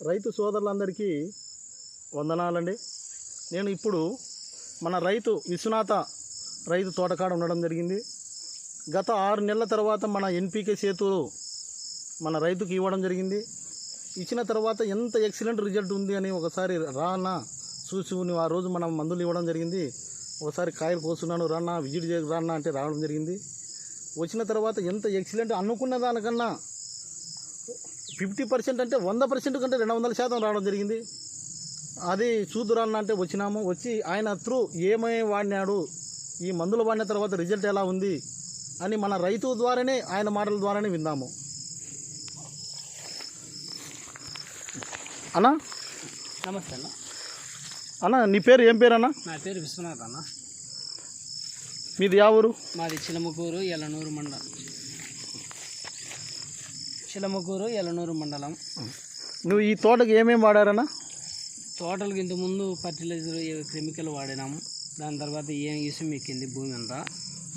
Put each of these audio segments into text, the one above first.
రైతు సోదరులందరికీ వందనాలండి. నేను ఇప్పుడు మన రైతు విశ్వనాథ రైతు తోటకాడ ఉండడం జరిగింది. గత 6 నెలల తర్వాత మన ఎన్పికే సేతులు మన రైతుకి ఇవ్వడం జరిగింది. ఇచ్చిన తర్వాత ఎంత ఎక్సలెంట్ రిజల్ట్ ఉంది అని ఒకసారి రానా చూసుకుని ఆ రోజు మనం మందులు ఇవ్వడం జరిగింది. ఒకసారి కాయలు కోస్తున్నాను రానా విజిట్ చేసి రానా అంటే రావడం జరిగింది. వచ్చిన తర్వాత ఎంత ఎక్సలెంట్ అనుకున్న దానికన్నా 50% అంటే 100% కంటే 200% రావడం జరిగింది. అది చూదురాన్న అంటే వచ్చినాము. వచ్చి ఆయన త్రూ ఏమేమి వాడినాడు, ఈ మందులు వాడిన తర్వాత రిజల్ట్ ఎలా ఉంది అని మన రైతు ద్వారానే ఆయన మాటల ద్వారానే విందాము. అన్నా నమస్తే అన్న. అన్న నీ పేరు ఏం పేరు అన్న? నా పేరు విశ్వనాథ్ అన్న. మీది యా ఊరు? మాది చిలమకూరు ఎలనూరు మండలం. చిలమకూరు ఎలనూరు మండలం. నువ్వు ఈ తోటకి ఏమేమి వాడారన్నా? తోటలకు ఇంతకుముందు ఫర్టిలైజర్ కెమికల్ వాడినాము. దాని తర్వాత ఇసుమ ఎక్కింది భూమి అంతా.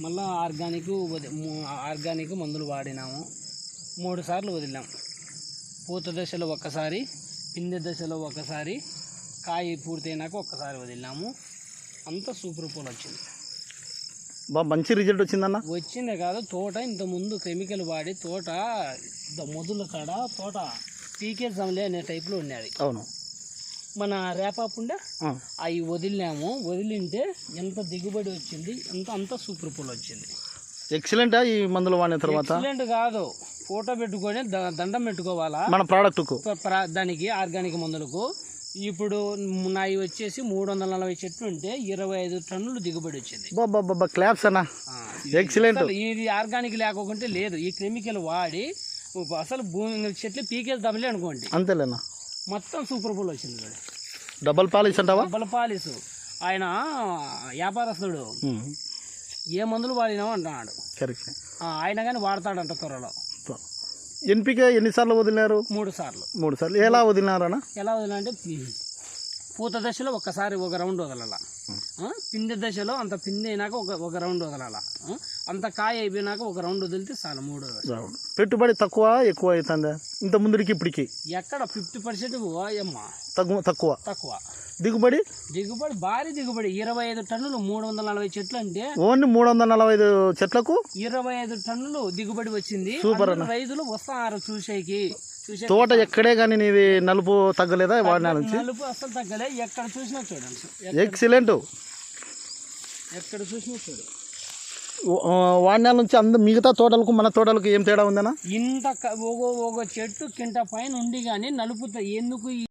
మళ్ళీ ఆర్గానిక్ మందులు వాడినాము. 3 సార్లు వదిలాం. పూత దశలో ఒక్కసారి, పిందె దశలో ఒకసారి, కాయ పూర్తయినాక ఒక్కసారి వదిలినాము. అంతా సూపర్ పూలు వచ్చింది. మంచి రిజల్ట్ వచ్చిందన్న? వచ్చిందే కాదు, తోట ఇంతకుముందు కెమికల్ వాడి తోట మొదల కాడ తోట పీకే జమలే అనే టైప్లో ఉండేది. అవును. మన రేపాపుండే అవి వదిలినాము. వదిలింటే ఎంత దిగుబడి వచ్చింది, అంత సూపర్ పూలు వచ్చింది. ఎక్సలెంటా ఈ మందులు వాడిన తర్వాత? ఎక్సలెంట్ కాదు, ఫోటో పెట్టుకొని దండం పెట్టుకోవాలా మన ప్రోడక్ట్కు, దానికి ఆర్గానిక్ మందులకు. ఇప్పుడు నాయి వచ్చేసి 340 చెట్లు ఉంటే 25 టన్నులు దిగుబడి వచ్చింది. క్లాప్స్ అన్న, ఎక్సలెంట్. ఇది ఆర్గానిక్ లేకుంటే లేదు. ఈ కెమికల్ వాడి అసలు భూమి చెట్లు పీకేద్దాంలే అనుకోండి, అంతేలేనా, మొత్తం సూపర్ పూల్ వచ్చింది. డబల్ పాలిష్ అంటావా? Double polish. ఆయన వ్యాపారస్తుడు ఏ మందులు వాడినావు అంటున్నాడు. కరెక్ట్. ఆయన కానీ వాడతాడంట త్వరలో. ఎన్పికే ఎన్నిసార్లు వదిలినారు? 3 సార్లు. 3 సార్లు. ఎలా వదిలినారన్నా? ఎలా వదిలినంటే పూత దశలో ఒక్కసారి ఒక రౌండ్ వదలాల, పిందె దశలో అంత పిందె అయినాక ఒక రౌండ్ వదలాల, అంత కాయ అయిపోయినాక ఒక రౌండ్ వదిలితే చాలు. 3 రౌండ్. పెట్టుబడి తక్కువ ఎక్కువ అవుతుందా ఇంత ముందుకి ఇప్పటికి? ఎక్కడ 50% అమ్మా, తక్కువ. దిగుబడి భారీ దిగుబడి. 25 టన్నులు 340 చెట్లు అంటే ఓన్లీ 345 చెట్లకు 25 టన్నులు దిగుబడి వచ్చింది. సూపర్. రైతులు వస్తారు చూసేకి. తోట ఎక్కడే కానీ నీవి నలుపు తగ్గలేదా? వాడిన నుంచి నలుపు అసలు తగ్గలే. ఎక్కడ చూసినా చూడండి, ఎక్సలెంట్. ఎక్కడ చూసినా చూడు. వాడిన నుంచి మిగతా తోటలకు మన తోటలకు ఏం తేడా ఉందన్నా? ఇంత ఒక చెట్టు కింట పైన ఉండి కానీ నలుపు ఎందుకు ఈ